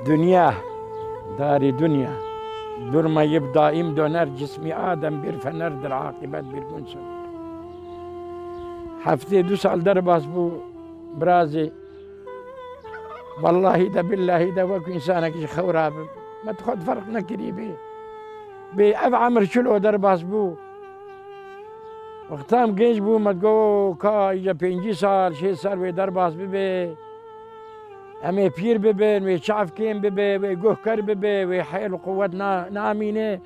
دنیا داری دنیا durmayıp daim döner cismi Adem bir fenerdir akibet bir gün sönür. Haftaya 2 sal derbas bu birazı vallahi de billahi de vak insana ki xevra ما تاخذ فرق نكري بي اف عمر شلو درباس بو وقتام جنج بو ما تقول كا يجا 5 سال 6 سال وي درباس بي امي بير ببن وي شعف كيم ببي وي جوهكر ببي وي حيل قوتنا نامينه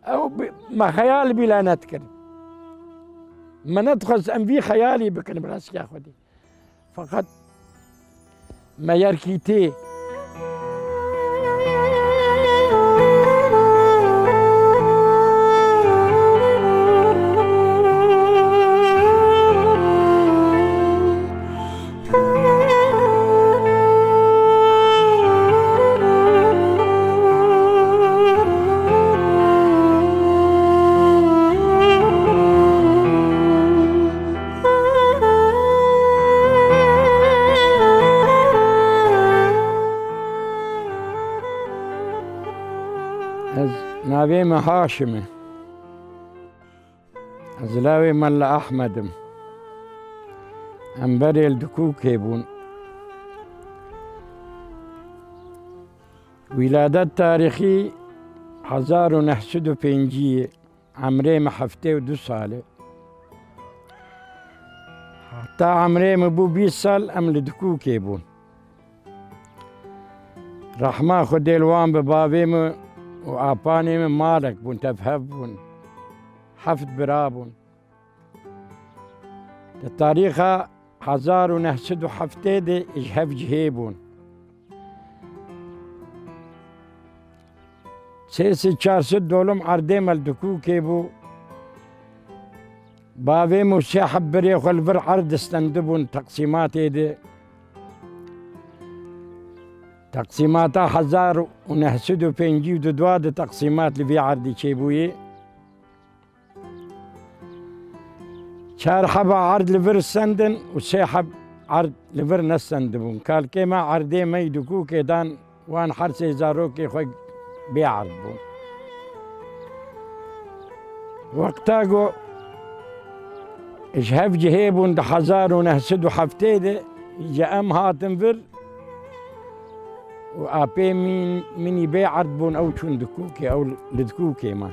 او ما خيال بلا نذكر ما ندخل ام في خيالي بكن براس يا خدي فقط ما يركيتي ناویم هاشمه از لاوی ملا احمدم امبریل دکوکی بون ولادت تاریخی 1905 عمریم 72 ساله حتی عمریم بو 20 سال ام لدکوکی بون رحمه خودیلوان به بابیم وآباني من مالك بون تفهبون حفظ برابون التاريخ 1907 اجهف جهيبون 400 دولم عردي مال دكوكي بو بابي مسيحب بريخ والبر عرض استندبون تقسيمات ايدي تقسيماتها 1905 ودواد تقسيمات اللي في عردي شيبويه 4 حبة عرض لفر السندن و6 عرض لفر نسندبون قال كيما عردي ما يدكو كيدان وان حرسي زاروكي خوي بيعرض بون وقتاقو اجهف جهيبون ده 1907 جا ام هاتن فر وآبي من يبيع عرضبون أو شون دكوكي أو لدكوكي ما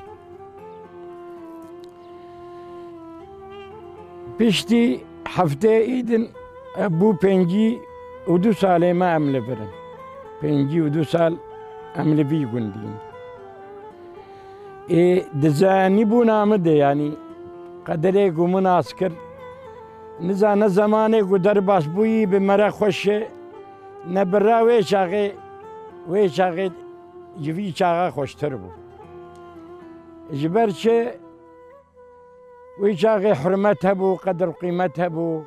بيشتي حفتي إيدن أبو 5 سال ما أملي فرن 5 سال أملي في قندين دزاني بونا مده يعني قدري قومن عسكر نزان زماني قدر بوي بمرا خوشه نبرا ويشاغي جوي شاغا خوشتر بو جبرشي ويشاغي حرمتها بو قدر قيمتها بو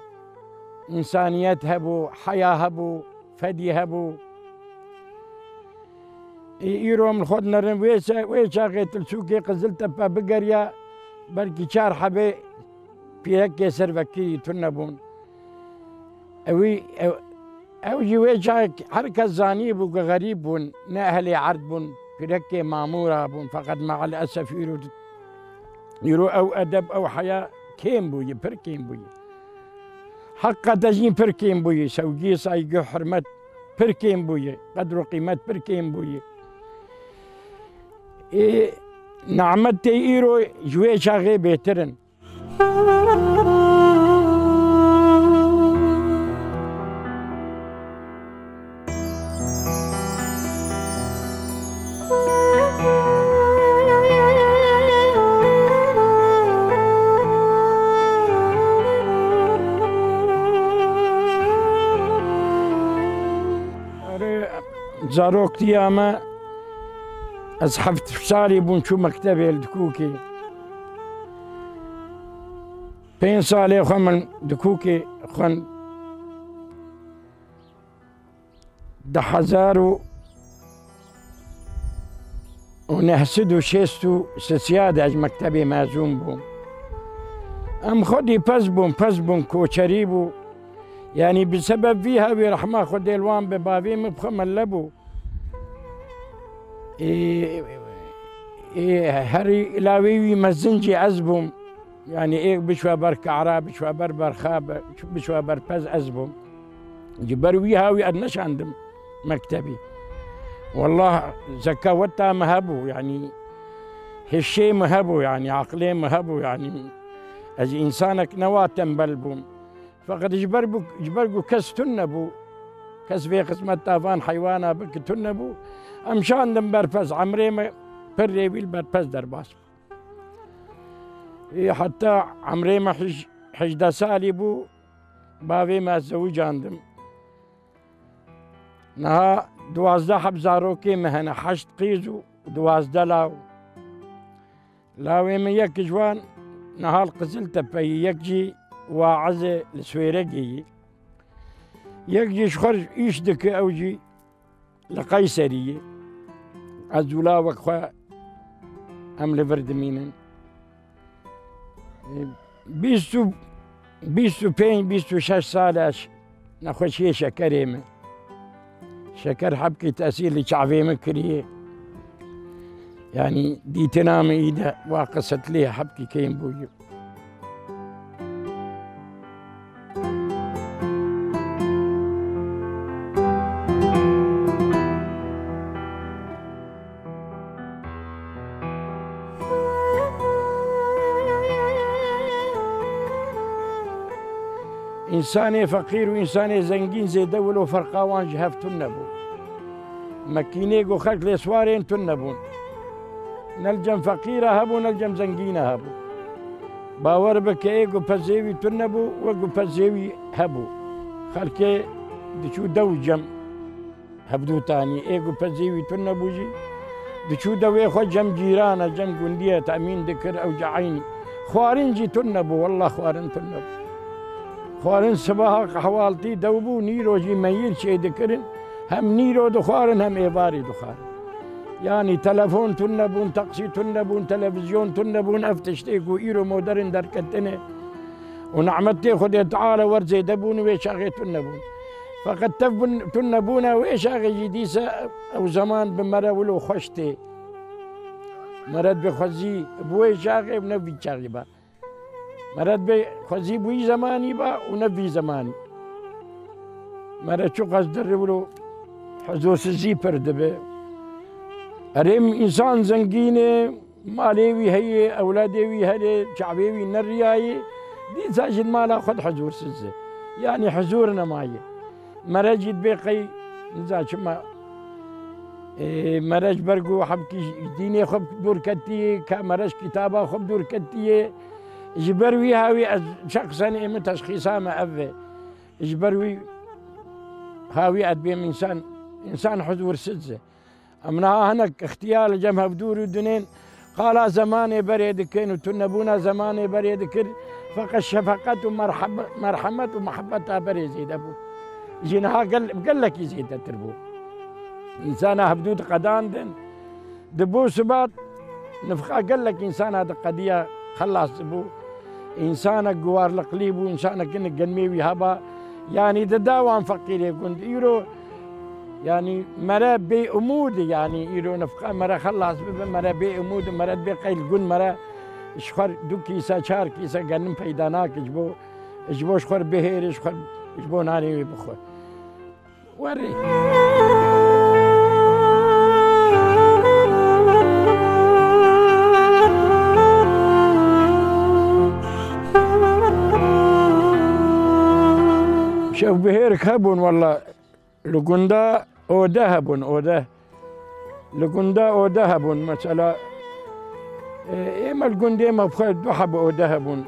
إنسانيتها بو حياها بو فديها بو يروم الخود نرن ويشاغي تلسوكي قزلتا بقريا بلكي شار حبي بيرك يسر فكي تنبون او جويجاك حركة زاني بو غريب بون نأهلي عرض بون بركة مامورة بون فقد مع الأسف يرو أو أدب أو حياة كيم بوي بركيم بوي حقا تجين بركيم بوي سوجي سايقو حرمت بركيم بوي قدر قيمة بركيم بوي نعمت تيرو جويجا غي بيترن زاروكتي اما ازحفت فشاري بون شو مكتبي الدكوكي 5 سالي خون من دكوكي خون 10,000 ونحسدو شيستو سيادة اج مكتبي مازوم بوم ام خدي پز بوم كوچري بو يعني بسبب فيها برحمة خدي الوان ببابي مبخم اللبو هري لاوي مزنجي أزبم يعني بشوى بر كعرا بشوى بر برخاب بشوى بر بز أزبم جبروي هاوي أدنش عندهم مكتبي والله زكاوتا مهبو يعني هالشي مهبو يعني عقلي مهبو يعني از إنسانك نوا تنبلبم فقد جبرقو كس تنبو كس في قسمة تافان حيوانا بك تنبو أمشان دم برفز عمري ما بريوي البرفز درباس حتى عمري ما حجدا سالي بو باوي ما زوج عندم نها 12 حب زاروكي مهنا 8 قيزو 12 لاو لاوي من يك جوان نهار قزلت بي يكجي واعزة السويرقي يكجي شخرج يشدك اوجي لقيسرية ازولا وكخوا ام لفردمينن بيستو بين بيستو 6 سالاش نخوشي شكريمه شكر حبكي تأثير لشعبي مكريه يعني دي تنام إيدا واقصت لي حبكي كيم بوجو إنساني فقير وإنساني زنجين زي دولة وفرقاوان جهف تنبو مكيني قو خلق لسوارين تنبون نلجم فقيرة هبو نلجم زنجينة هبو باور بك ايقو بزيوي تنبو وقو بزيوي هبو خلقي دشو دوجم هبدو تاني ايقو بزيوي تنبو جي دشو دوي خو جم جيرانا جم قندية تأمين ذكر أو جعيني خوارين جي تنبو والله خوارين تنبو خوارن سباها حوالتي دوبو نيرو جي ميل شي ذكرن هم نيرو دخارن هم إيباري دخارن يعني تلفون تنبون تقسي تنبون تلفزيون تنبون افتشتيكو ايرو مودرن دركتنه ونعمتي خدي تعالى ورزي دبون ويشاغي تنبون فقد تنبون ويشاغي جديسة او زمان بمرا ولو خشتي مرد بخزي بوي شاغي ونبي شاغي با مرد بخزي بوي زماني با ونبي زماني مرد شو قصدر ولو حزور سزي پردبه أريم إنسان زنجينه ماليوي هي أولاديوي هي شعبيوي نرياي دي ساجد مالا خد حزور سزة يعني حزورنا معي مراجد بقي نزاج ما مراج برقو حبكي ديني خب دور كتي كمراج كتابة خب دور كتي جبروي هاوي شخصا من تشخيصها ما أبي جبروي هاوي أدبيم إنسان حضور سدزة أمنا هناك اختيار جمها بدور الدنين قال زماني بريدكين وتنبونا زماني بريدكين فقد شفقت ومرحمة ومحبتها بريزيد أبو جينها قال لك يزيد التربو إنسان هبدود قدان دن دبو سبات نفخا قال لك إنسان هذا قضية خلاص أبو إنسانك جوار القليب وإنسانك إنك جنمي هبا يعني داوان فقير يكون يرو يعني مرا بي أمود يعني يرو نفقا مرا خلاص مرا بي أمود مرا بي قيل قن مرا شخر دو كيسا شار كيسا جنم بيداناك اجبو شخر بهير اجبو ناري بخو وري شوف بهيرك هبون والله لقندا أو ذهب أو ده لقندا أو ذهب مثلا إما القندي ما بخير ذهب أو ذهب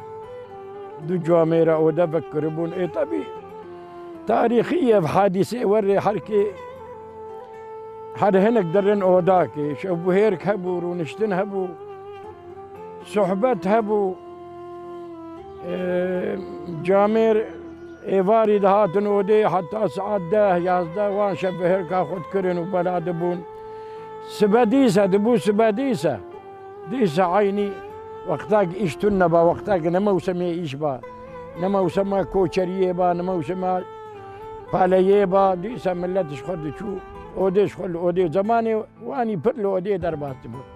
دو جواميرا أو ده بكربون إيه طبي تاريخية بحادثة وري حركة هذا هناك درن أو داك شوف بهيرك هبو ونشتن هبو صحبت هبو جامير إيفاري دهاتن ودي حتى ساعات ده يازده وان شبهر كاخد كرن وبلا دبون سباديسة دبو سباديسة ديسة عيني وقتاك إشتن با وقتاك نمو سمي إيش با نمو سما كوشريه با نمو سما باليه با ديسة ملتش خد شو اوديش خل اودي زماني واني بر اودي دربات بود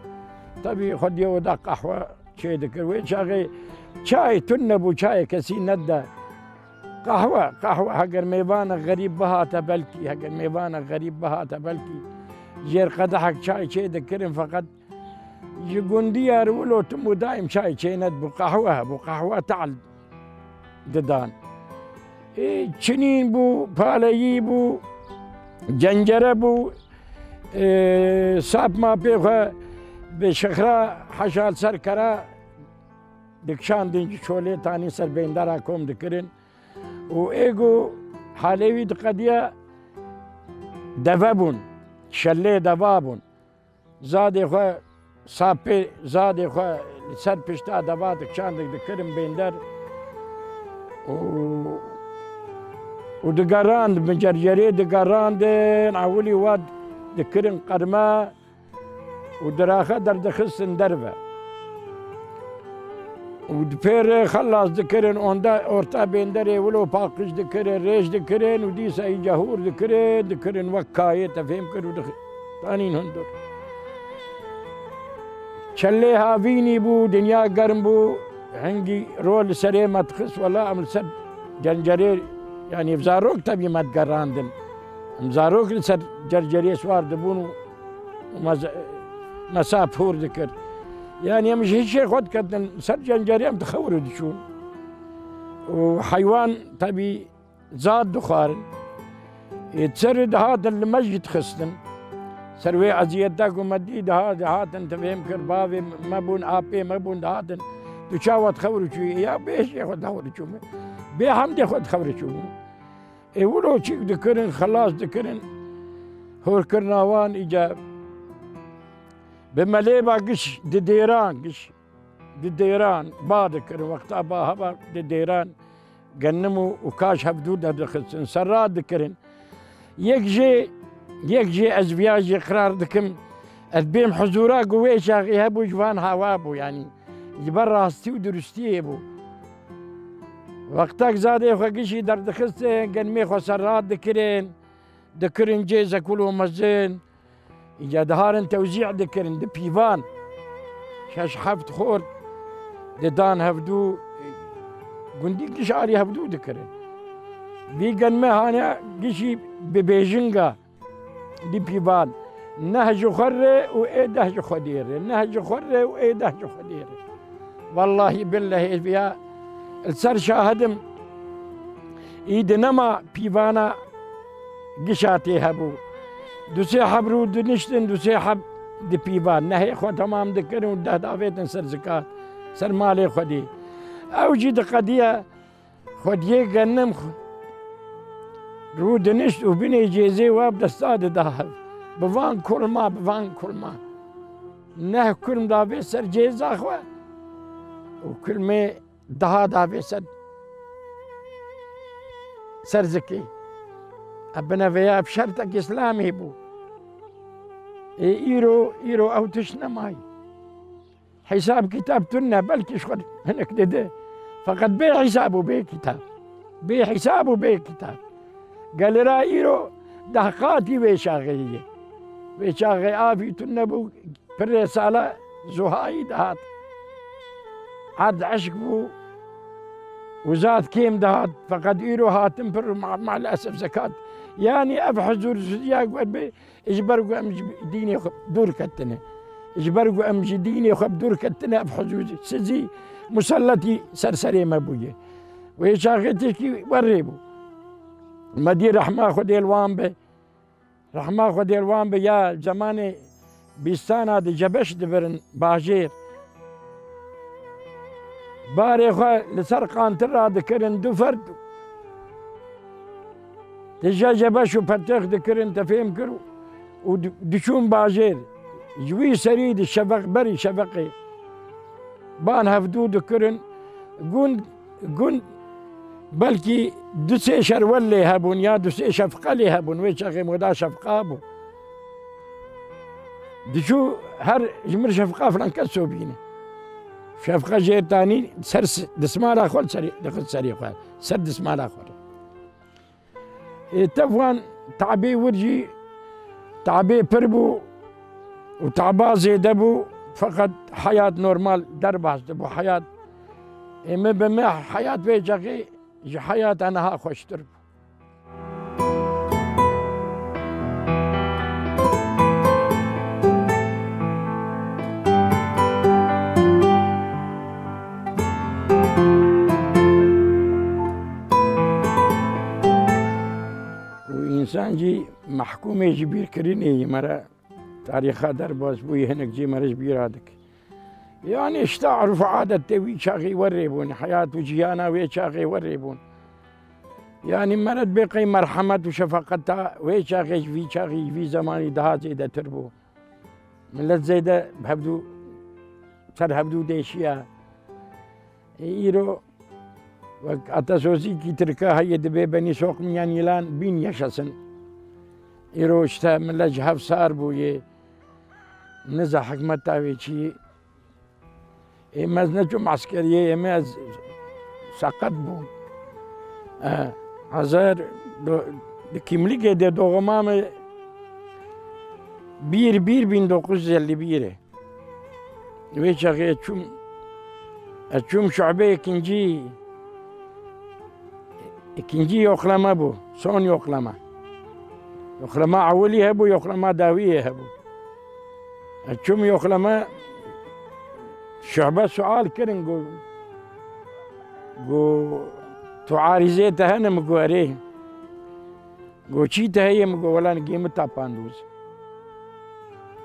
طبي خد يودا قهوه شي ذكر وين شاغي شاي تنبو شاي كسي ندى قهوه هجر ميبانك غريب بها تبلكي هجر ميبانك غريب بها تبلكي جير قدحك شاي ذكرن فقط يقول ديار ولو تمو دايم شاي ند بقهوه تعال ددان چنین بو پالایی بو جنجره بو ساب ما پیخوا به شخرا حشال سر کرا دکشان دنج چوله تانی سر بیندارا کوم دکرن و ایگو حالوی دقدیا دوا بون شله دوا بون زاده خوا ساپی زاده خوا سر پشتا دوا دکشان دکرن بیندار ودقراند مجرجري دقراند عولي واد دكرن قرما ودراخه دردخسن دربه ودفير خلاص دكرن اوندا اورتا بيندري ولو باقش دكرن ريش دكرن وديسا جهور دكرن وكايه تفهم كرو تانين هندر شلي هافيني بو دنيا قرم بو هنجي رول سري ما تخص ولا عمل سد جنجري يعني بزاروك تبي ما تقراندن مزاروك لسر جرجري سوار دبون مساب فور ذكر يعني مش هيك شيء خد كدن سر جنجري ام تخوروا دشون وحيوان تبي زاد دخار يتسرد هذا المجد خصن سروي عزيتك ومديد هذا هاتن تفهم كربابي ما بون ابي ما بون هاتن تشاوت خوروا شو يا بيش ياخذ خوروا شو بحمد ياخذ خوروا شو ولو شيك ذكرن خلاص ذكرن هو كرناوان اجا بمليبا قش دديران بعد كرن وقت ابا هبا دديران قنموا وكاش هبدود دخلسن سرات ذكرن يكجي ازبياج قرار دكم ادبيم حزورا قوي شاغي هبو جوان هوابو يعني يبرا هستي ودرستي بو وقتك زادي خو قشي دردخستن قنمي خو سرات دكرن جيزة كلو مزين إجا دهارن توزيع دكرن دبيفان شاش حفت خور ددان هفدو قندي قشاري هفدو دكرن بي قنمي هانا قشي ببيجنغا دبيفان نهج خري وإيده خدير نهج خري وإيده خدير والله بالله بيا السر شاهدم ايد نما بيفانا قشاتي هبو دوسي حبرو دنشتن دوسي حب دي بيفان نهي خو تمام دكرن ده دافيتن سر زكاة سر مالي خدي او جي دقدية خديه قنم رو دنشت وبني جيزي واب دستاد دهب بفان كل ما نه كل دافي سر جيزا خوا وكل ما دها بسد سرزكي ابنا فيا بشرطك اسلامي بو ايرو او تشنا ماي حساب كتاب تنا بلكي شغل هناك ده فقط بي حسابه بي كتاب قال را ايرو دهقاتي وشاغيه افي تنا بو برسالة زهاي دهات عاد عشق بو وزاد كيم دهات فقد ايرو هاتم بر مع الاسف زكاة يعني افحزور زياق اجبرقو امج ديني دور كتنا اجبرقو امج ديني خب دور كتنا افحزور سزي مسلتي سرسري مبويه ويشاغتك وريبو مدي رحمة خدي الوان به يا زماني بيستانا دي جبش دبرن باجير باري خو لسر قانترا دكرن دو فرد تجا جبش وفتخ دكرن تفهم كرو ودشون باجير جوي سريد الشفق بري شفقي بان هفدو دكرن قون بلكي دوسي شرولي هبون يا دوسي شفقلي هبون ويش اخي مودا شفقه بو دشو هر جمر شفقه فلان كسو بيني شفقه جير تاني سر دسمالا خول سري دخل سري خول سر دسمالا خول تفوان تعبي ورجي تعبه پر بو و تعبا زیده بو فقط حیات نورمال در باسته بو حیات اما بما حیات بیجاقی حیات انها خوشتر بو انسان جی محکومه جی بیر کرینه مرا تاریخا در باز بوی هنک جی مرش بیرادک يعني ايش تعرف عادة وي شاغي وريبون حياة وجيانا وي شاغي وريبون يعني مرد بقي مرحمة وشفقتها وي شاغي في شاغي في زماني ده زيدا تربو ملت زيدا بهبدو سر هبدو ديشيا ايرو وقت اتاسوسي كي تركا هي دبي بني سوق من يلان بين يشسن ايرو اشتا ملت جهف صار بو نزا حكمتها ويشي اما نجم عسكرية اما سقط بو هزار كيمليكي دي دوغمام بير 1951 ويش اخي اتشوم شعبي اكنجي يوخلما بو صون يوخلما عولي هبو يوخلما داوية هبو اتشوم يوخلما شعبة سؤال كرن جو تعارضيتها انا مقو اريه جو چيتها هي مقو ولا نقيمتها باندوز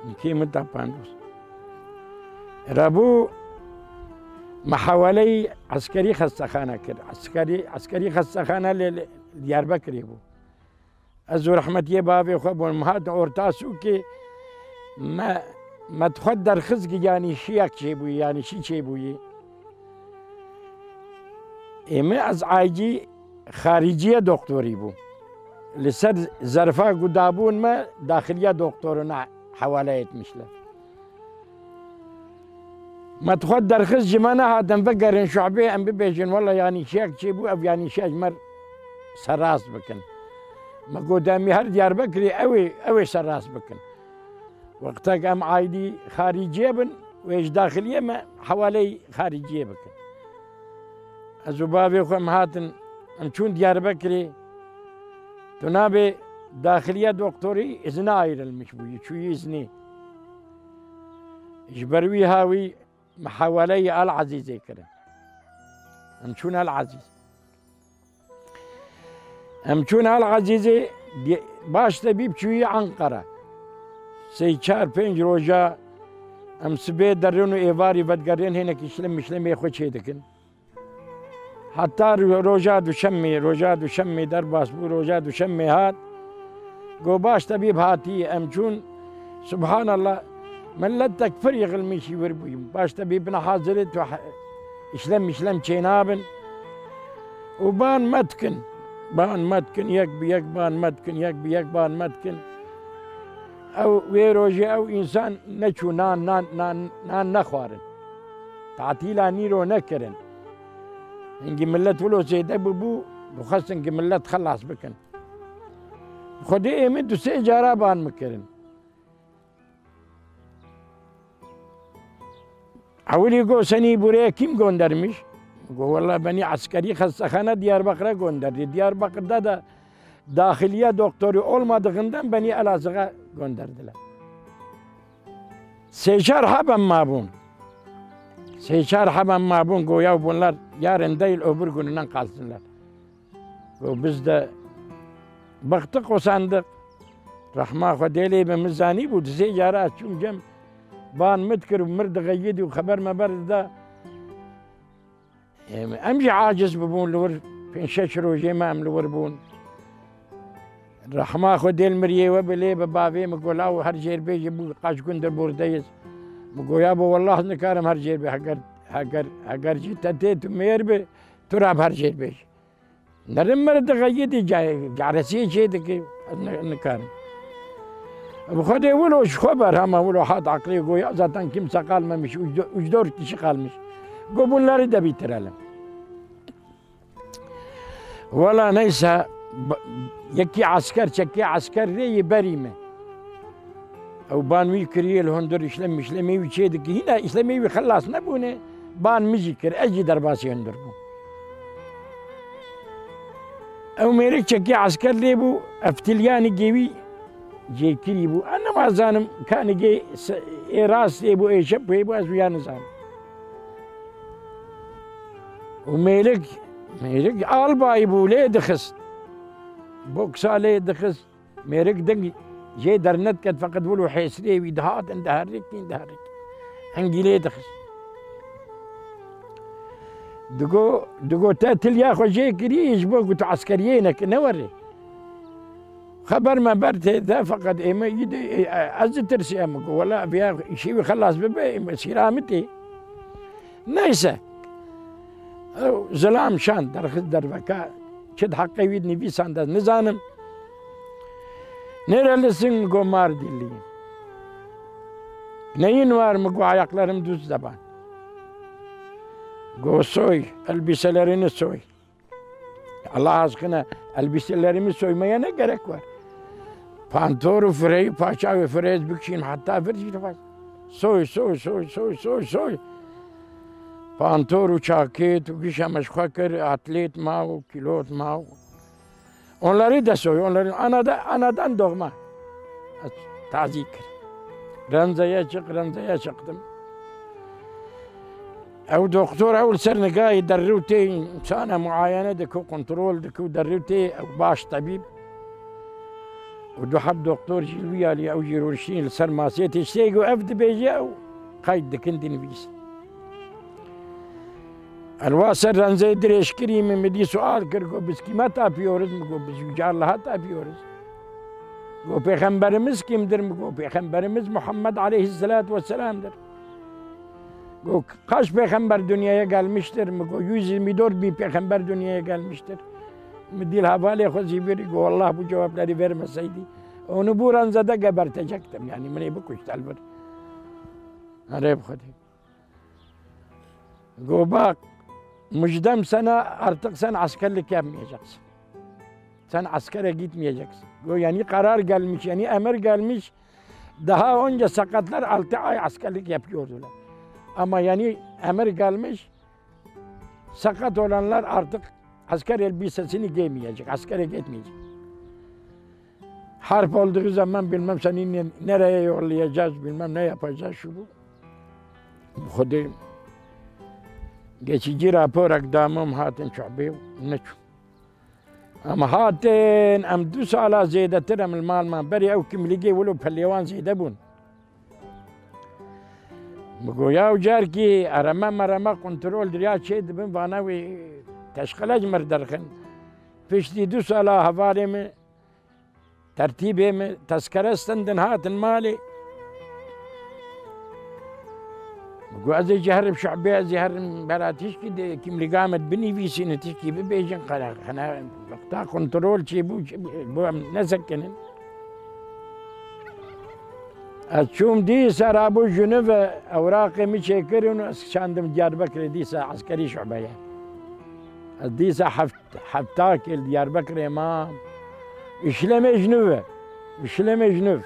نقيمتها باندوز رابو محاولي عسكري خستخانة كده عسكري خستخانة لدياربكر يبو ازو رحمتي بابي خبون مهات اورتاسو كي ما تخدر خزق يعني شيك شيبوي يعني شي شيبوي اما از عايجي خارجية دكتوري بو لسر ظرفا قدابون ما داخلية دكتورنا حواليت مشلا ما تخدر خز جمانا هادم فقرن شعبي ام ببيجن والله يعني شيك شيبو او يعني شي اجمر سراس بكن ما قدامي هر ديار بكري اوي سراس بكن وقتك ام عايدي خارجية بن ويش داخلية ما حوالي خارجية بكن الزبابي خم هاتن انشون ديار بكري تنابي داخلية دكتوري إذنا اير المشبوي شو يزني اجبروي هاوي محاولي العزيزة كده انشون العزيز امشون العزيزة باش تبيب شوية عنقرة سي 4-5 روجا ام سبي درونو ايواري بدقرين هناك يشلم يخو شيدكن حتى روجا دوشمي در باسبو روجا دوشمي هات قو باش تبيب هاتي امشون سبحان الله ملتك فريق المشي وربويم باش تبيبنا حاضرت يشلم شينابن وبان متكن يك بيك بان متكن او ويروجي او انسان نشو نان نخوارن تعطيلا نيرو نكرن انجي ملت ولو زيدا ببو بخص انجي ملت خلاص بكن خدي ايمدو سي جارابان مكرن اولي قو سني بوريه كيم قوندرمش قو والله بني عسكري خستخانه دياربكر قوندر دياربكر دا داخلية دكتوري olmadığından beni Elazığ'a gönderdiler. Seçer haben mabun. Goya bunlar yarın değil öbür gününden kalsınlar. Biz de baktık usandık. Rahma Khudeli ben mizani bu dizi yara açım cem. Ban mütkir mırdı gayyidi ve haber meberda. Emci aciz bubun lur. Penşeş roje mem lur bun. رحمة خدي المريه وبلي ببابي مقول او هرجير بيجي قاش كندر بورديس مقول يابا والله نكارم هرجير بي حقر جيت تيت مير بي تراب هرجير بيجي نرم مرد غيدي جارسي جيدك نكارم ابو خدي ولو خبر هما ولو حاد عقلي قوي zaten kimse kalmamış 3-4 kişi kalmış قو bunları da bitirelim ولا neyse يكي عسكر ري بريمة او بانوی کریه الهندر اشلمی وی چه دکی هینا اشلمی وی خلاص نبونه بان مجی کر اجی درباسی هندر بو او میرک چکی عسکر لی بو افتلیانی گیوی جی کری بو انا ما زانم کانی گی ای راست لی بو ای شب بو از ویان زانم و میرک آلبای بو لی دخست بوكسا لي دخس ميرك دقي جاي درنت كد فقد ولو حيسري ويدهات اندهرك انجي لي دخس دقو تاتل يا خو جاي كريش بوكو عسكريينك نوري خبر ما برت ذا فقد ايما يدي از ترسي امك ولا فيها شيء خلاص ببي سيرامتي نيسه زلام شان درخس دربكا شد حقي ويدني في سانداز نزانم nerelisin go Mardinliyim. Neyin var mı go ayaklarım düz zaban. Go soy, elbiselerini soy. Allah aşkına elbiselerimi soymaya ne gerek var? Pantoru frey, paça ve frez bükşin hatta bir var. Soy. Pantoru çakit, gişemeş fakir, atlet mav, kilot mav. Onları da soy, onların anadan doğma. Tazik. Ranzaya çıktım. Ev doktor ev sernegayı derrivte sana muayene deko, kontrol deko derrivte ev baş tabip. ودحب دكتور جلوية لي أو جيرورشين لسر ماسيت يشتيقو أفد بيجي أو قايد دكندي نبيس الواسر رنزي دريش كريم مدي سؤال كرقو بسكي ما تابيورز مقو بزوجار لها تابيورز قو پیغمبرimiz kimdir مقو پیغمبرimiz Muhammed Aleyhisselatü Vesselam der قو kaç peygamber dünyaya gelmiştir مقو 124 bin peygamber dünyaya gelmiştir Midil havale khozi biri go Allah bu cevapları vermeseydi onu bu ranzada gebertecektim yani beni bu kuştal bir arab khodi go bak müjdem sana artık sen askerlik yapmayacaksın sen askere gitmeyeceksin go yani karar gelmiş yani emir gelmiş daha önce sakatlar 6 ay askerlik yapıyordular ama yani emir gelmiş sakat olanlar artık asker elbisesini giymeyecek, askere gitmeyecek. Harp olduğu zaman bilmem seni nereye yollayacağız, bilmem ne yapacağız şu bu. Khudayım. Geçici rapor akdamım hatin şubi neçu. Ama hatin am 2 sala ziydetir am mal ma beri ev kimligi velo pehlivan ziyde bun. Mgoya ucar ki arama kontrol diriya şey dibin bana ve تشخلج مردرخن پشتی 2 ساله حواله می ترتیبه می تذکره استندن هاتن مالی بگو از جهرم شعبی از جهرم براتیش که کم لقامت بنی ویسی نتیش که ببیجن قرار خنا وقتا کنترول چی بو نسکنن اشوم دی سرابو جنوب اوراقی می چکرون شاندم Diyarbakır دیسا عسکری شعبیه ديسا حفتاكل Diyarbakır امام اشلمي جنوب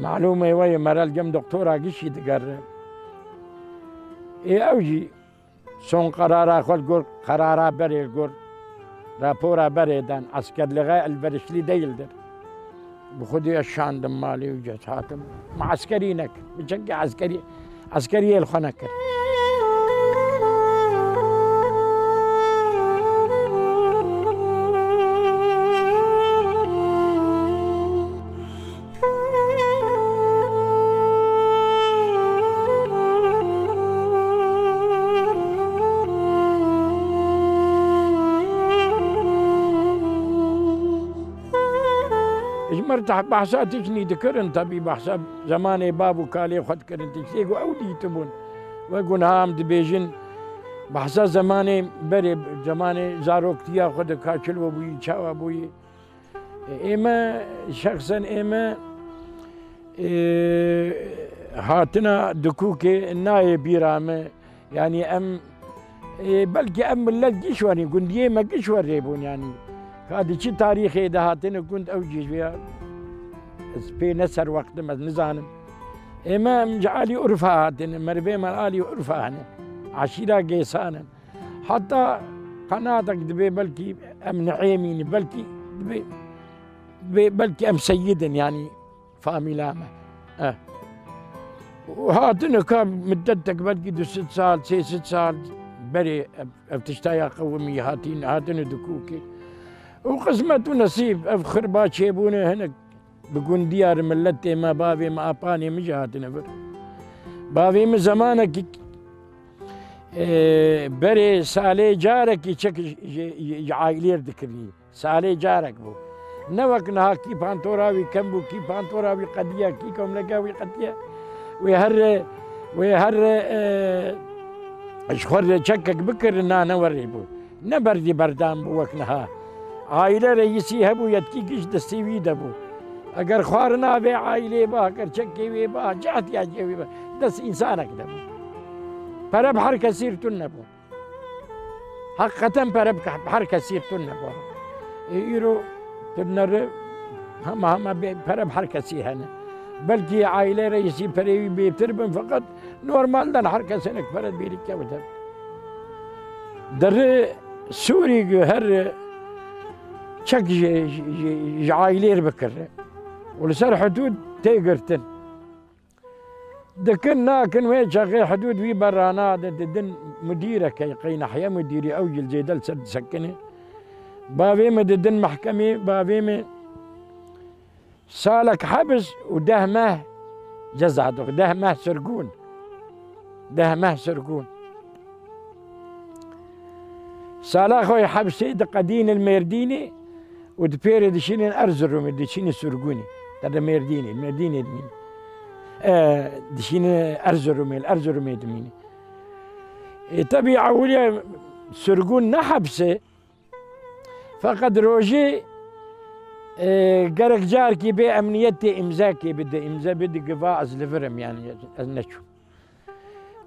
معلومه ويا مرال جم دكتوره قشي تقرر اي اوجي son karara gol karara beri gol rapora beriden askerliğe elverişli değildir. Bu huduya şandım mali ücret hatim. Askerinek. Bıçak askeri el xanakır. مرتاح بحثا تجني ذكرن طبي بحثا زمان بابو كالي خد كرن تجيكو اودي تبون ويقول هام دبيجن بحثا زمان بري زمان زاروكتيا خد كاچل وبوي چا وبوي اما شخصا اما هاتنا دكوكي ناي بيرامه يعني ام بلكي ام ملت جيشوري قنديه ما جيشوري بون يعني هذا شيء تاريخي ده هاتنا كنت اوجي فيها سبي نسر وقت ما نزانم إمام جعلي عرفها هاتن مربي مالي عرفها هنا عشيرة جيسانا حتى قناتك دبي بلكي أم نعيمين بلكي بلكي أم سيدا يعني فامي لامة وهاتنا كان مدتك بلكي دو 6 سال 6 سال بري بتشتايا قومي هاتنا دكوكي وقسمت ونصيب افخر باتشيبونا هناك بكون ديار ملتي ما بابي ما اباني مجهاتنا بر بابي من زمانك بري سالي جارك يشك عائلير ذكرني سالي جارك بو نوك نها كي بانتوراوي كمبو كي بانتوراوي قديا كي كم لقاوي قديا ويهر اشخر شكك بكر انا نوري بو نبردي بردان بو وكنها عائله رئيسي هبو يتكيكش دستيوي دبو اگر خوارنا بي عائله با اگر چكي بي با جات يا جي با دس انسانك دبو پرب هر كثير تنبو حقيقه پرب هر كثير تنبو يرو تنر هم پرب هر كثير هنا بلكي عائله رئيسي پريوي بيتربن فقط نورمال دن هر كسنك فرد بيرك كبتر در سوري هر شك عائلير بكر ولسر حدود تيقرتن دكنا كن وين شغي حدود في برانا دن مديره كي قينا حيا مديري اوجل زيدل سد سكنه بابي مدن محكمه بابي سالك حبس ودهمه جزع دهمه سرقون دهمه سرقون سالا خوي حبسي دقدين الميرديني ودبيري دشيني ارزرهم دشيني سرقوني ترى ميرديني الميرديني دميني دشيني ارزرهم دميني تبي عوليا سرقون نحبسي فقد روجي قرق جاركي بأمنيتي امزاكي بدي قفاء ازلفرم يعني ازنشو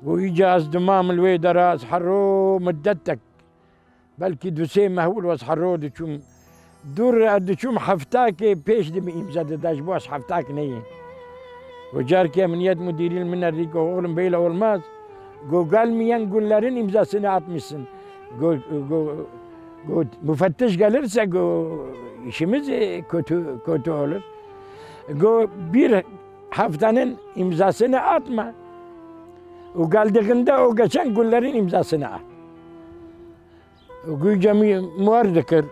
ويجاز دمام الويدا راس حرو مدتك بلكي دوسي مهول واس حرو دشوم دور دشوم حفتاكي بيش دم امزاد داش بواس حفتاك نيين وجاركي من يد مديرين من الريكو اولم بيلا والماز قال ميان قول لارين امزا سنة عطمسن قول مفتش قال ارسا يشمز كوتو اولر بير حفتانن امزا سنة عطمه وقال دغندا وقشان قول لارين امزا سنة وقول جميع موار ذكر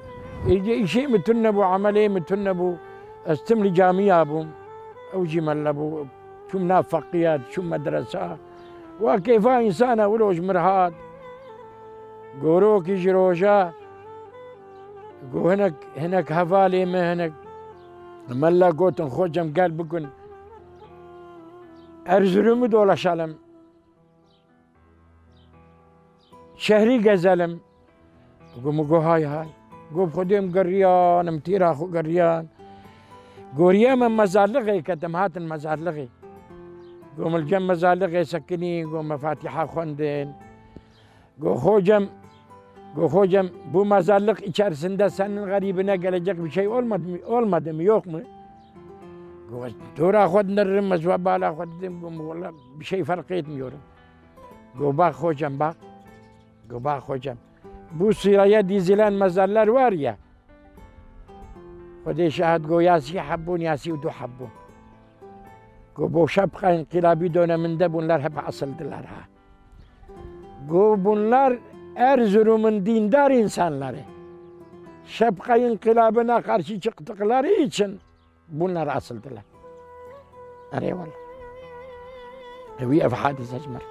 شيء متنبو عملي متنبو استملي جامعة ابو او جمال ابو شو منافقيات شو مدرسة وكيف انسان ولوج مرهات قوروك جروجا قو هناك هفالي ما هناك ملا قوتن خوجم قال بكن ارزرم دولا شالم شهري قزلم قو هاي قو بخديم قريان متير اخو قريان قوريا من مزالغي كتم هات المزالغي قوم الجم مزالغي سكني قوم مفاتيح خوندين قو خوجم بو مزالق içerisinde senin garibine gelecek bir şey olmadı mı yok mu? Tora خودنرم مزوبالا خودم والله bir şey fark etmiyorum. Bak hocam bak. Bak hocam. Bu sıraya dizilen mezarlar var ya. ودي شاهد قو ياسي حبون ياسي ودو حبون قو بو شبقة انقلابي دونا من ده bunlar hep asıldılar ha. Bunlar Erzurum'un dindar insanları. Şapka inkılabına karşı çıktıkları için bunlar asıldılar. Eyvallah. في حادث أجمل.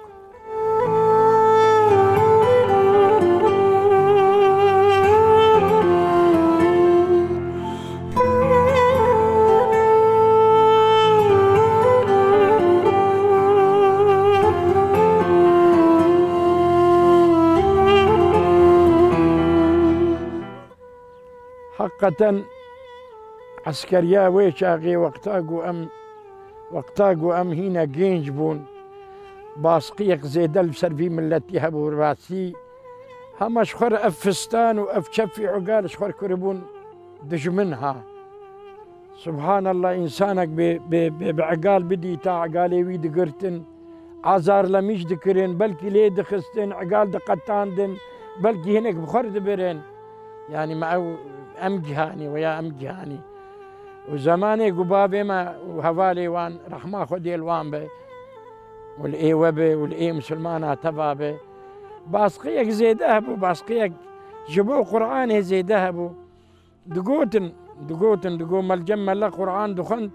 حقا عسكريا ويشاغي وقتاقو ام هنا جينج بون باسقيق زيدل بسرفي ملتي هبو راسي هما شخر اف فستان واف شفي عقال شخر كربون دجمنها سبحان الله إنسانك بعقال بدي تا عقالي ويد قرتن عزار لميش دكرين بلكي ليه دخستن عقال دقتاندن بلكي هناك بخرد برين يعني مع أمجهاني ويا أمجهاني وزماني قبابي ما وهوالي وان رحمة خدي الوان بي والإي وبي والإي مسلمانة تبابي باسقيك زي ذهبو باسقيك جبو قرآن زي ذهبو دقو ملجم ملا قرآن دخن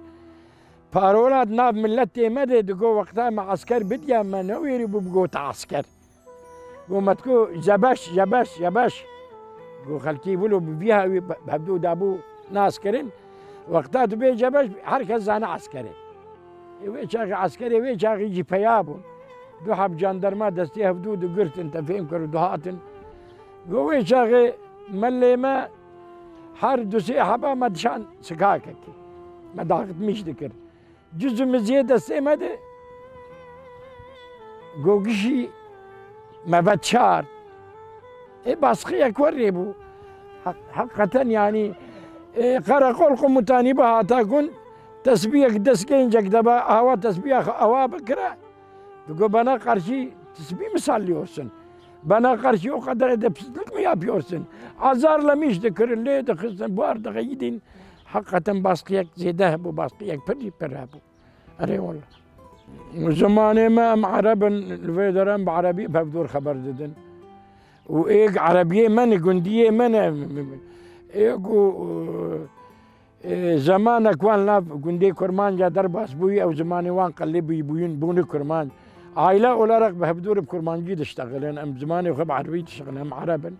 بارولات ناب ملتي مدي دقو وقتها مع عسكر بديا ما نويري ببقو تعسكر قو ما تكو جبش قو خلكي بلو ببيها بهبدو دابو ناس كرين وقتها تبي جبش حركة زانا عسكري ويشاغي عسكري ويشاغي يجي بيابو دو حب جاندرما دستي هبدو دو قرت انت فهم كرو دهاتن قو ويشاغي ملي ما حار دوسي حبا ما دشان سكاكك ما داخت مش ذكر جزء من زيادة سيمده قو قشي ما بتشار اي باسخية كوريبو حقا يعني قرا قولكم متاني بها تاكون تسبيح دسكين جاك دبا هوا تسبيح هوا بكرة تقول بنا قرشي تسبيح مثال يورسن بنا قرشي وقدر دبسلك ميا بيورسن عزار لميش ذكر اللي دخسن بوار دغيدين حقا باسقيك زي ذهب وباسقيك بري برابو اري والله زماني ما معرب الفيدران بعربي بفدور خبر ددن وايق عربيه من جنديه من ايقو زمانك وان لا جندي كرمان جا درباس بوي او زماني وان قلبي يبوين بوني كرمان عائله ولا رق بهبدور بكرمان جيد اشتغلن ام زماني وخب عربي تشتغل ام عربا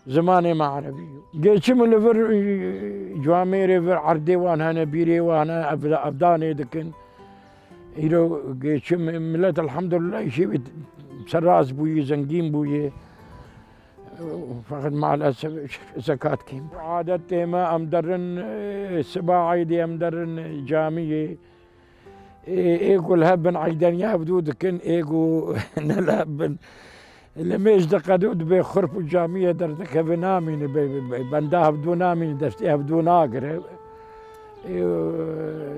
زماني ما عربي جيتش من لفر جواميري فر عردي وانا نبيري وانا ابداني دكن يرو جيتش ملت الحمد لله شيء سراس بوي زنقين بوي فقد مع الاسف زكاة كيم عادتي ما امدرن سباعي دي امدرن جامية ايقو الهبن عيدان يهبدو دكن ايقو نلهبن لما يجدق دود بخرف الجامية دردك بنامين بندا هبدو نامين دفتي هبدو ناقر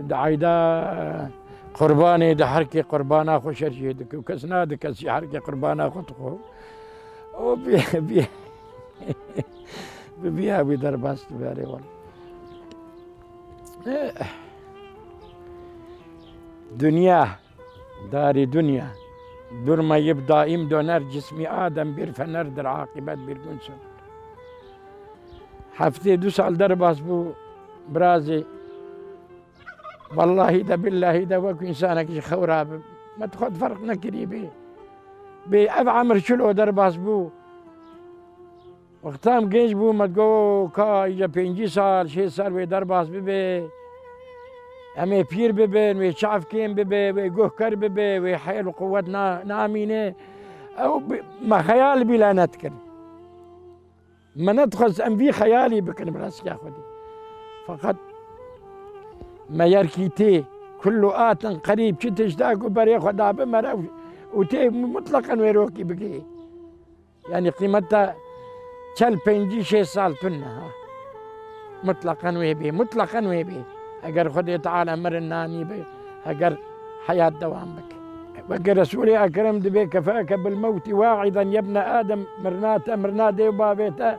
دعيدا قرباني دا حركي قربانا خو شرشي دك وكسنا دكسي حركي قربانا خو تخو بيها بدرباس تباري والله دنيا داري دنيا دور ما يبدا يمدو نر جسمي ادم بير فنر در عاقبت بير كنسون حفتي دو سال درباس بو برازي والله ده بالله ده وكو انسانك خوراب ما تاخذ فرق نكري بي اب عمر شلو درباس بو وقتام گنج بو ما تقو كا يجا 5 سال 6 سال وي درباس ببي امي بير ببن وي شعف كيم ببي وي قهكر ببي وي حيل وقوتنا نامينه او ما خيال بلا نذكر ما ندخل ام في خيالي بكن براس يا خدي فقط ما يركيتي كل آت قريب شتش داكو بري خدا بمر وتي مطلقا ويروكي بقي يعني قيمتها شل 5 سال تنها مطلقا ويبي اگر خدي تعالى مرناني بي اگر حياة دوام بك بقى رسولي اكرم دبي كفاك بالموت واعظا يا ابن ادم مرنا دي وبابيته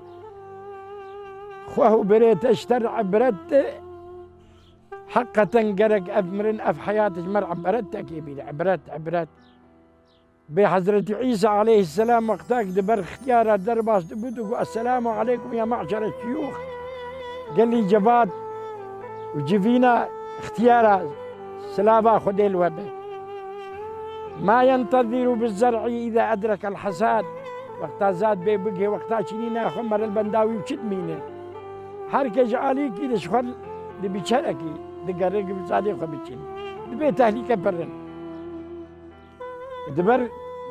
خوه بريت اشتر عبرت حقا قرق أمرن أف حياتك مر عبرتك يبي عبرت بحضرة عيسى عليه السلام وقتاك دبر اختيار درباس دبودو السلام عليكم يا معشر الشيوخ قال لي جبات وجفينا اختيار سلابا خدي الوبا ما ينتظر بالزرع إذا أدرك الحساد وقتا زاد بيبقي وقتا شنينا خمر البنداوي وشد مينه حركة جعالي كده شخل دبي شركي دقرق بزادي خبيتشين دبي تهليك برن دبر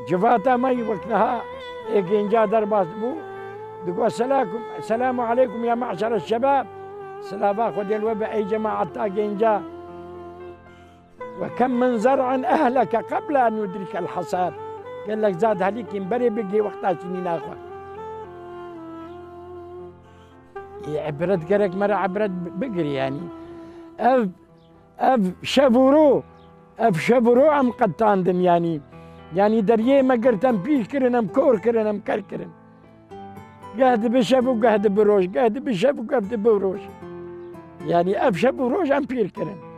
جفاتا ما يوقتها إنجا درباس بو دقوا السلام عليكم يا معشر الشباب سلام خذ الوباء أي جماعة إنجا وكم من زرع أهلك قبل أن يدرك الحصاد قال لك زاد هليك ينبري بقي وقتها سنين آخر عبرت قرك مرة عبرت بقري يعني اف شبورو ام قطاندن يعني دريه ما قرتم بيش كرنم كور كرنم كركرن قاعد بشب وقاعد بروش قاعد بشب وقاعد بروش يعني اف شبوروش ام بير كرن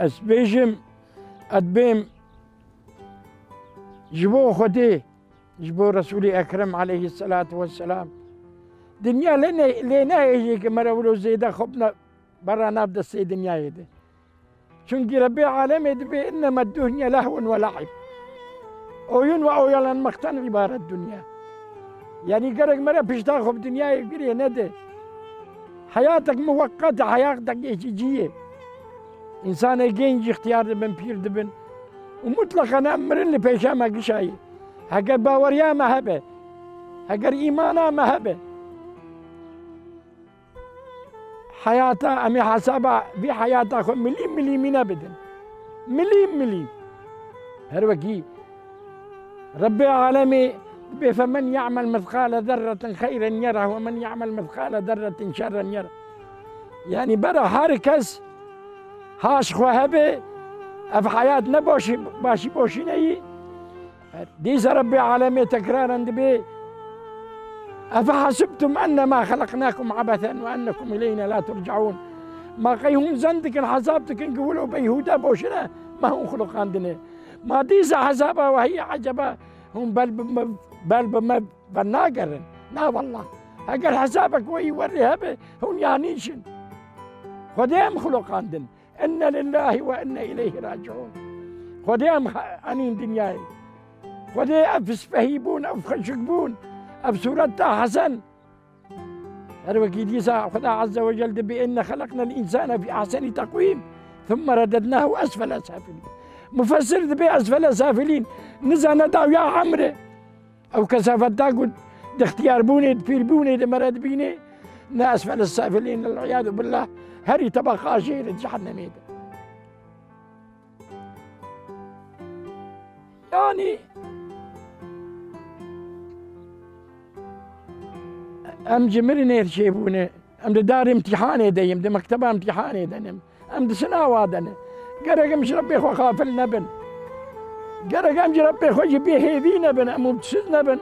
از بيجم ادبيم جبو خدي جبو رسولي اكرم عليه الصلاه والسلام دنيا لنا يجيك مرولو زيدا خبنا برا نبدا السي دنيا يدي چونكي ربي عالم يدبي انما الدنيا لهو ولعب اوين واويلا مقتن عباره الدنيا يعني قرق مرة بيشتا خب دنيا يقري ندي حياتك مؤقته حياتك يجيه إنسان جينج اختيار دبن بير دبن ومطلقا أمر اللي بيشا ما قشاي هكر باوريا ما هبه هكر إيمانا ما هبه حياتا أمي حسابا في حياتا خو مليم من أبدا مليم هروكي ربي عالمي فمن يعمل مثقال ذرة خيرا يره ومن يعمل مثقال ذرة شرا يره يعني برا هاركس هاش خوهبه اف حياة نباشي باشي نهي ديز ربي عالمي تكرارا دبي أفحسبتم أنما خلقناكم عبثا وأنكم إلينا لا ترجعون ما قيهم زندك حسابتك نقولوا بيهودا بوشنا ما هم خلق عندنا ما ديز حسابها وهي عجبا هم بل بناقرن لا والله أقل حسابك ويوريها هم يعنيشن خديم خلق عندنا إن لله وإنا إليه راجعون خديم عنين دنياي خدي أفس فهيبون أف خشقبون أف سورتها حسن أروكي ديسا خدا عز وجل بأن خلقنا الإنسان في أحسن تقويم ثم رددناه أسفل سافلين مفسر دبي أسفل سافلين نزا نداو يا عمري أو كسافة تاقود اختيار بوني دفير بوني دمرد بيني نا أسفل السافلين العياذ بالله هري تبقى شيء جهنم يعني أم جمرني شيبونه أم دار امتحاني دايم دي مكتبة امتحاني دنم أم سنة وادنا قرق مش ربي خو خافل نبن قرق أم ربي خو جبيه هيفي نبن أم بتسد نبن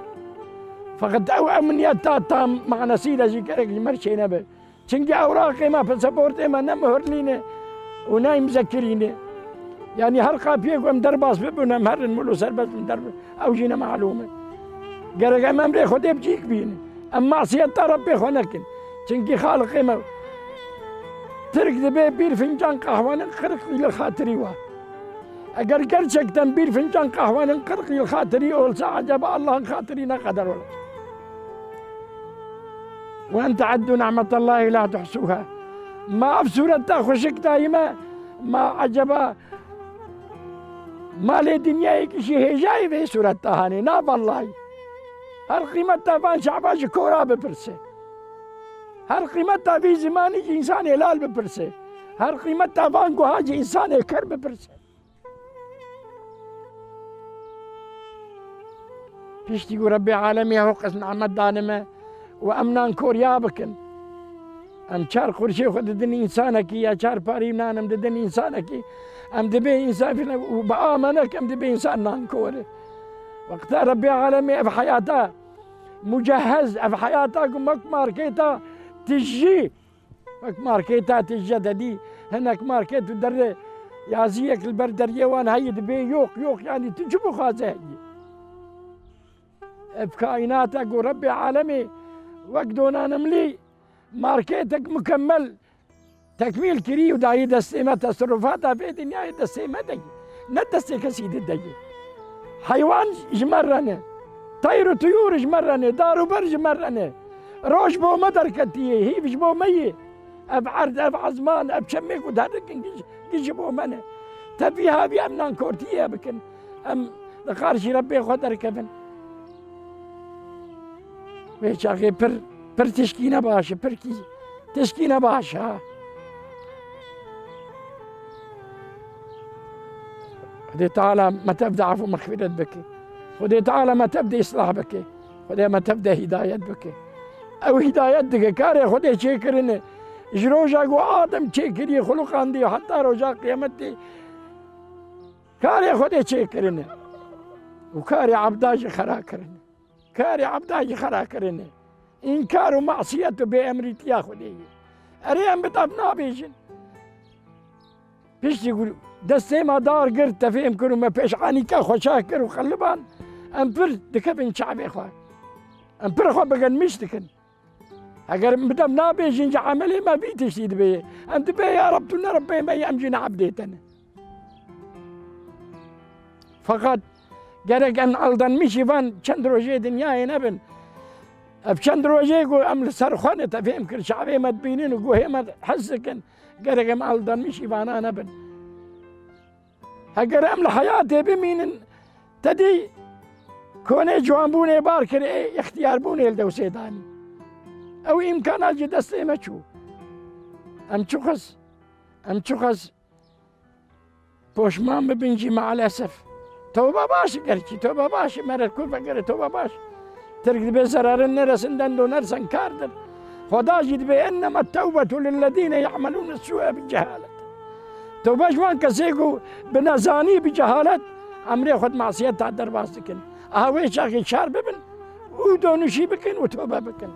فقد أو أمنيات تام مع نسيلة جي قرق مرشي نبن تنجي أوراقي ما باسبورتي ما نمهر لينا ونايم مذكريني يعني هرقا بيك وام درباس ببنا مهر ملو سربس من درب أو جينا معلومة قرق أمام ري خدي بجيك بيني أما معصية ربي خونكن تنجي خالقي ما ترك دبي بير فنجان قهوة ننقرق إلى خاطري واه أقر قرشك تنبير فنجان قهوة ننقرق إلى خاطري أول ساعة جاب الله خاطري نقدر ولا وأن تعدوا نعمة الله لا تحصوها ما أبصرتها خشك دايما ما عجبا ما لي دنيا شيء جاي في صورتها هاني نا والله هر قيمتها فان شعباش كورا ببرسه هر قيمتها في زماني إنسان هلال ببرسه هر قيمتها فان قهاج إنسان كر ببرسه بيشتي ربي عالمي هو قسم نعمة دانمه وأمنان كوريا بكن أم چار قرشي خود دن إنسانك يا چار باري نانم دن إنسانك أم دبي إنسان فينا وبآمنك أم دبي إنسان نان كوري وقت ربي عالمي أف حياته مجهز أف حياته مك ماركيتا تجي مك ماركيتا تجددي هناك ماركيت در يازيك البردر يوان هاي دبي يوق يعني تجيبو خازه في كائناتك وربي عالمي وقدونا نملي ماركتك مكمل تكميل كري وداي دستيمة تصرفاتها في الدنيا دستيمة دي ندستي كسيد دي حيوان جمرنا طير طيور جمرنا دار بر جمرنا روش بو مدر كتيه هيفش بو مي اب عرض اب عزمان اب شميك ودارك جيش بو منه تبيها بي امنان كورتيه بكن ام دقارشي ربي خدر كبن ويشاقي پر تشكينا باش پر كي تشكينا باش ها خدي تعالى ما تبدا عفو مغفرة بك خدي تعالى ما تبدا إصلاح بك خدي ما تبدا هداية بك او هدايتك كاري خدي شكرني جروجا قو آدم شكري خلق عندي حتى رجا قيامتي كاري خدي شكرني وكاري عبداج خراكرني كاري عبداج خراكرني إنكار معصية بأمريت يا خدي أريم بطبنا بيجن بيش يقول دستي ما دار قرت تفهم كنو ما بيش عنيكا خوشاكر وخلبان أمبر دكبن شعبي خواه أمبر خو بقن مش دكن اگر بدم بيجن عملي ما بيتش يدبي انت بي يا رب تنا ربي ما يمجن عبديتنا فقط gerek en aldanmış ivan çandroje dünyaya nebin اب çandroje go aml sarxane tafhem kir şabe medbinin go hemed hazken gerek em aldanmış ivana nebin اگر aml hayatı biminin tedi kone جوانبونه بار kir ihtiyar bune elde usedani او امكانات دستي ما تشو ام تشخص بوشمان ببنجي مع الاسف توبه باش قرشي توبه باش مرة كوفا قري توبه باش ترك بزرار النرسندن دو نرسن كاردر خدا جد بانما التوبه للذين يعملون السوء بجهاله توبه جوان كسيكو بنزاني بجهاله امري خد معصيه تعدر باستكن اهوي شاكي شار ببن ودونشي بكن وتوبه بكن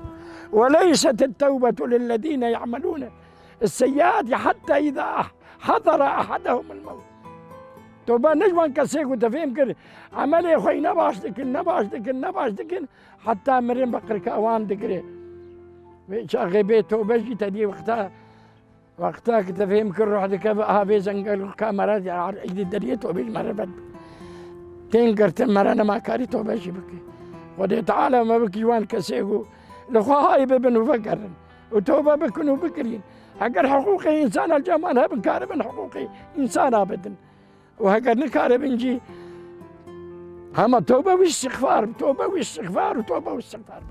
وليست التوبة للذين يعملون السيئات حتى إذا حضر أحدهم الموت توبة نجوان كسيكو تفهم كر عملي خوي نباش دكن حتى مرين بقر كأوان دكري شاغي بيت توبة جي تدي وقتها كتفهم كر روح دكا هابي زنقل كاميرات عيد الدريه توبة مرة بد تنكر تمرنا ما كاري توبة جي بكي ودي تعالى ما بكي جوان كسيكو لخواهاي ببن وفكرن وتوبة بكن وبكرين هكر حقوقي إنسان الجمال هبن كاربن حقوقي إنسان أبدا وهكر نكاربن جي هما توبة واستغفار توبة واستغفار وتوبة واستغفار